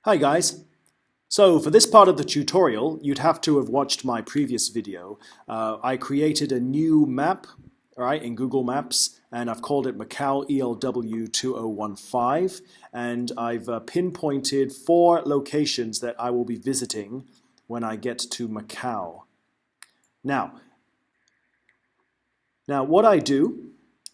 Hi guys. So for this part of the tutorial, you'd have to have watched my previous video. I created a new map, right, in Google Maps, and I've called it Macau ELW 2015, and I've pinpointed 4 locations that I will be visiting when I get to Macau. Now what I do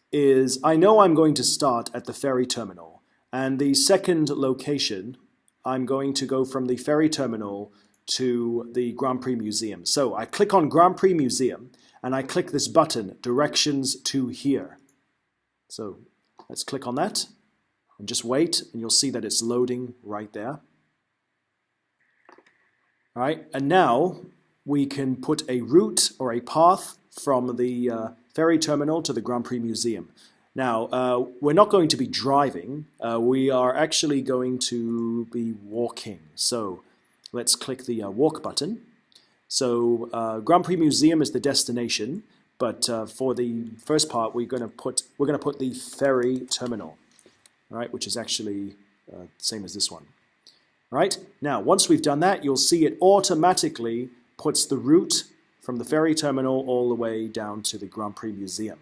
is I know I'm going to start at the ferry terminal, and the second location I'm going to go from the ferry terminal to the Grand Prix Museum. So I click on Grand Prix Museum and I click this button, Directions to Here. So let's click on that and just wait, and you'll see that it's loading right there. All right, and now we can put a route or a path from the ferry terminal to the Grand Prix Museum. Now, we're not going to be driving, we are actually going to be walking. So let's click the walk button. So Grand Prix Museum is the destination, but for the first part we're going to put the ferry terminal, right, which is actually the same as this one. Right? Now, once we've done that, you'll see it automatically puts the route from the ferry terminal all the way down to the Grand Prix Museum.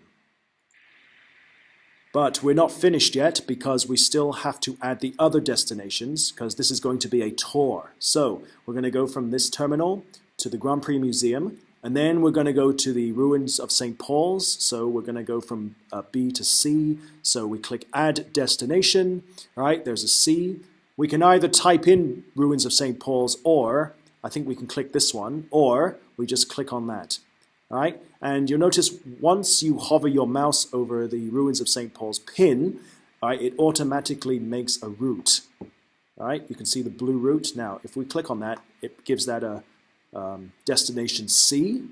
But we're not finished yet because we still have to add the other destinations, because this is going to be a tour. So we're going to go from this terminal to the Grand Prix Museum, and then we're going to go to the ruins of St. Paul's. So we're going to go from B to C. So we click Add Destination. All right, there's a C. We can either type in ruins of St. Paul's, or I think we can click this one, or we just click on that. All right, and you'll notice once you hover your mouse over the ruins of St. Paul's pin, all right, it automatically makes a route. All right, you can see the blue route. Now, if we click on that, it gives that a destination C.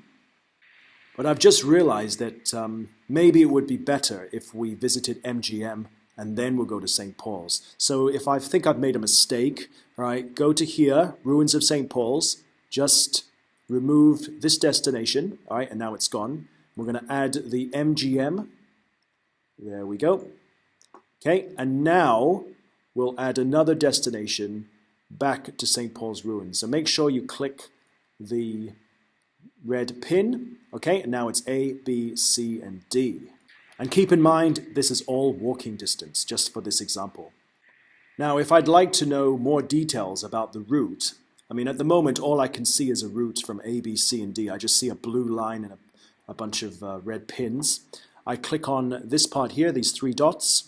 But I've just realized that maybe it would be better if we visited MGM and then we'll go to St. Paul's. So if I think I've made a mistake, all right, go to here, ruins of St. Paul's, just remove this destination, all right, and now it's gone. We're going to add the MGM. There we go. Okay, and now we'll add another destination back to St. Paul's Ruins. So make sure you click the red pin, okay, and now it's A, B, C, and D. And keep in mind, this is all walking distance, just for this example. Now, if I'd like to know more details about the route, I mean, at the moment, all I can see is a route from A, B, C, and D. I just see a blue line and a bunch of red pins. I click on this part here, these 3 dots,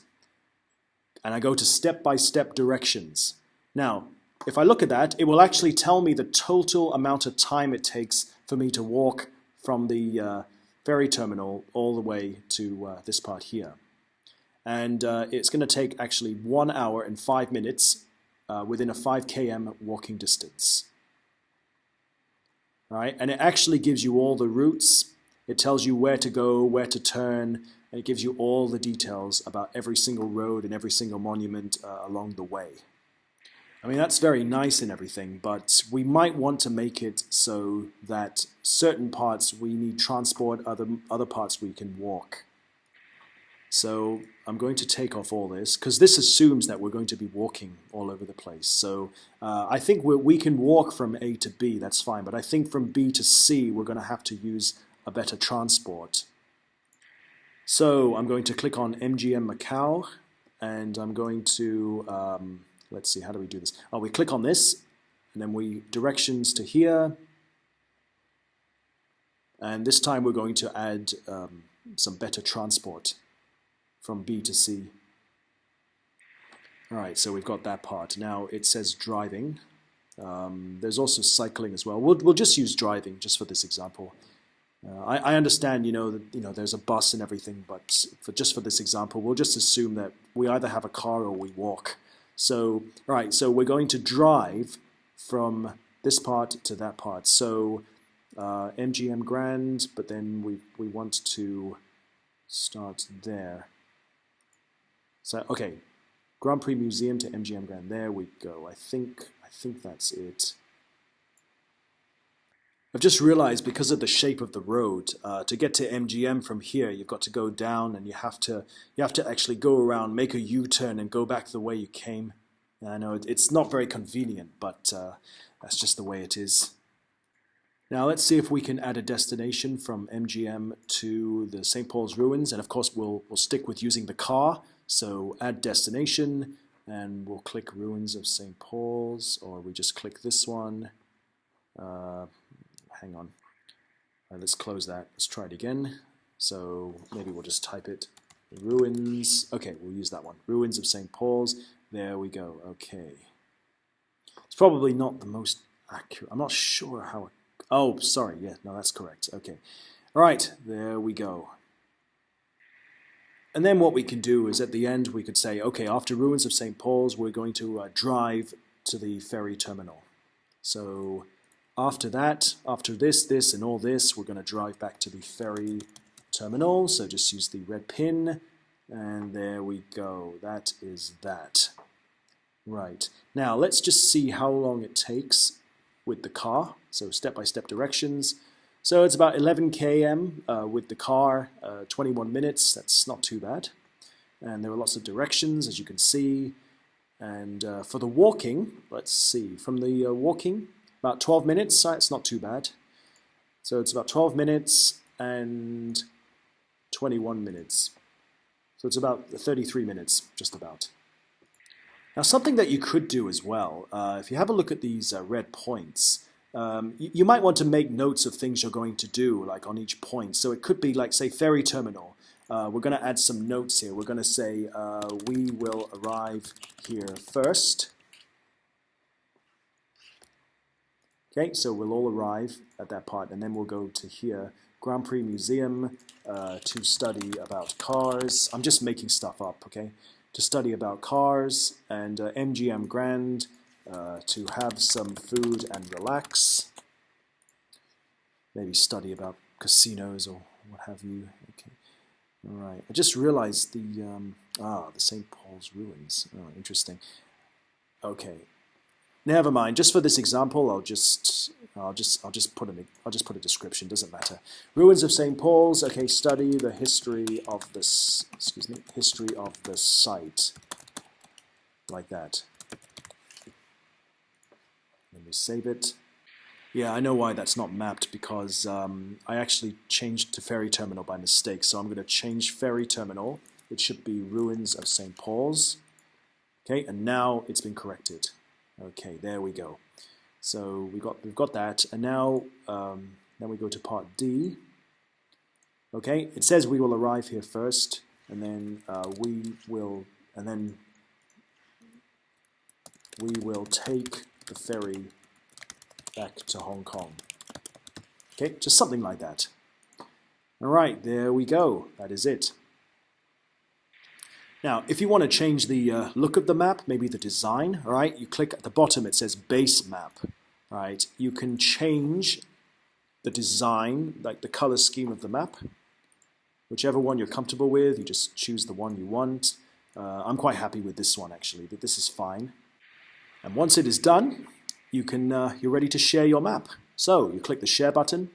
and I go to step-by-step directions. Now, if I look at that, it will actually tell me the total amount of time it takes for me to walk from the ferry terminal all the way to this part here. And it's going to take actually 1 hour and 5 minutes within a 5 km walking distance. All right, and it actually gives you all the routes. It tells you where to go, where to turn, and it gives you all the details about every single road and every single monument along the way. I mean, that's very nice and everything, but we might want to make it so that certain parts we need transport, other parts we can walk. So I'm going to take off all this, because this assumes that we're going to be walking all over the place. So I think we can walk from A to B, that's fine, but I think from B to C we're going to have to use a better transport. So I'm going to click on MGM Macau, and I'm going to, let's see, how do we do this? Oh, we click on this, and then we directions to here, and this time we're going to add some better transport from B to C. All right, so we've got that part. Now it says driving. There's also cycling as well. We'll just use driving just for this example. I understand, that there's a bus and everything, but just for this example, we'll just assume that we either have a car or we walk. So, all right, so we're going to drive from this part to that part. So MGM Grand, but then we want to start there. So, okay, Grand Prix Museum to MGM Grand. There we go. I think that's it. I've just realized, because of the shape of the road, to get to MGM from here, you've got to go down, and you have to actually go around, make a U-turn, and go back the way you came. I know it's not very convenient, but that's just the way it is. Now let's see if we can add a destination from MGM to the St. Paul's ruins, and of course we'll stick with using the car. So add destination, and we'll click ruins of St. Paul's, or we just click this one. Hang on. Let's close that. Let's try it again. So maybe we'll just type it. Ruins. Okay, we'll use that one. Ruins of St. Paul's. There we go. Okay. It's probably not the most accurate. I'm not sure how it... Oh, sorry. Yeah, no, that's correct. Okay. All right, there we go. And then what we can do is at the end we could say, okay, after Ruins of St. Paul's, we're going to drive to the ferry terminal. So after that, after this, and all this, we're going to drive back to the ferry terminal. So just use the red pin, and there we go. That is that. Right. Now let's just see how long it takes with the car. So step-by-step directions. So it's about 11 km with the car, 21 minutes. That's not too bad. And there are lots of directions, as you can see. And for the walking, let's see, from the walking, about 12 minutes. It's not too bad. So it's about 12 minutes and 21 minutes. So it's about 33 minutes, just about. Now something that you could do as well, if you have a look at these red points, you might want to make notes of things you're going to do, like on each point. So it could be like, say, ferry terminal. We're going to add some notes here. We're going to say, we will arrive here first. Okay, so we'll all arrive at that part, and then we'll go to here, Grand Prix Museum, to study about cars. I'm just making stuff up, okay? To study about cars, and MGM Grand, to have some food and relax. Maybe study about casinos or what have you. Okay. All right. I just realized the St. Paul's ruins. Oh, interesting. Okay. Never mind. Just for this example, I'll just put a description. Doesn't matter. Ruins of St. Paul's. Okay. Study the history of this. History of the site. Like that. Let me save it. Yeah, I know why that's not mapped, because I actually changed to ferry terminal by mistake. So I'm going to change ferry terminal. It should be Ruins of St. Paul's. Okay, and now it's been corrected. Okay, there we go. So we've got that, and now then we go to part D. Okay, it says we will arrive here first, and then we will take the ferry back to Hong Kong. Okay, just something like that. All right, there we go. That is it. Now, if you want to change the look of the map, maybe the design, all right, you click at the bottom, it says base map. All right, you can change the design, like the color scheme of the map. Whichever one you're comfortable with, you just choose the one you want. I'm quite happy with this one, actually. This is fine. And once it is done, you're ready to share your map. So you click the share button.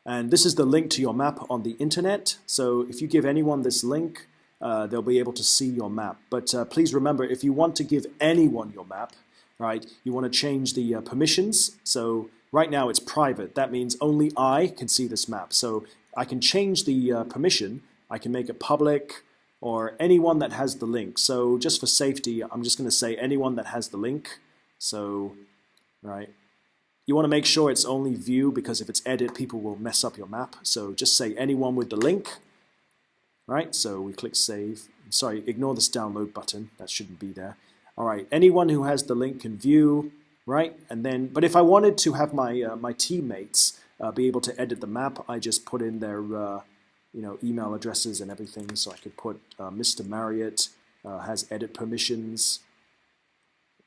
And this is the link to your map on the internet. So if you give anyone this link, they'll be able to see your map. But please remember, if you want to give anyone your map, right, you want to change the permissions. So right now it's private. That means only I can see this map. So I can change the permission. I can make it public, or anyone that has the link. So just for safety, I'm just going to say anyone that has the link. So, right, you want to make sure it's only view, because if it's edit, people will mess up your map. So just say anyone with the link. Right, so we click save. Sorry, ignore this download button. That shouldn't be there. All right, anyone who has the link can view, right? And then, but if I wanted to have my my teammates be able to edit the map, I just put in their email addresses and everything. So I could put Mr. Marriott has edit permissions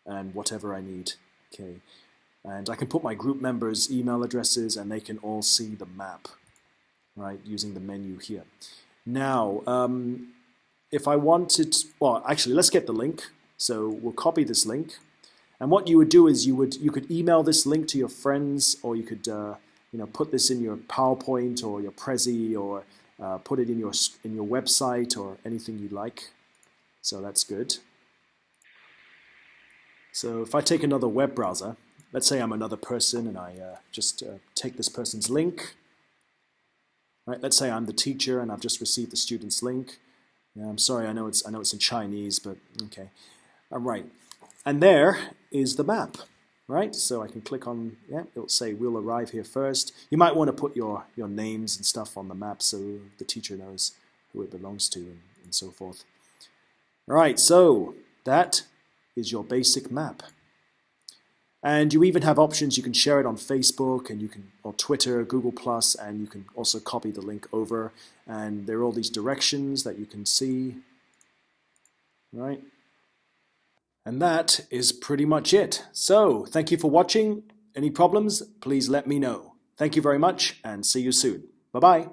and whatever I need. Okay, and I can put my group members' email addresses, and they can all see the map, right, using the menu here. Now, if I wanted, well, actually, let's get the link. So we'll copy this link, and what you would do is you could email this link to your friends, or you could put this in your PowerPoint or your Prezi, or put it in your website or anything you like. So that's good. So if I take another web browser, let's say I'm another person and I just take this person's link. Right? Let's say I'm the teacher and I've just received the student's link. Yeah, I'm sorry, I know it's in Chinese, but okay. All right, and there is the map. Right, so I can click on, yeah, it'll say we'll arrive here first. You might want to put your names and stuff on the map so the teacher knows who it belongs to and so forth. All right, so that is your basic map. And you even have options. You can share it on Facebook and or Twitter, Google+, and you can also copy the link over. And there are all these directions that you can see, right? And that is pretty much it. So, thank you for watching. Any problems, please let me know. Thank you very much and see you soon. Bye-bye.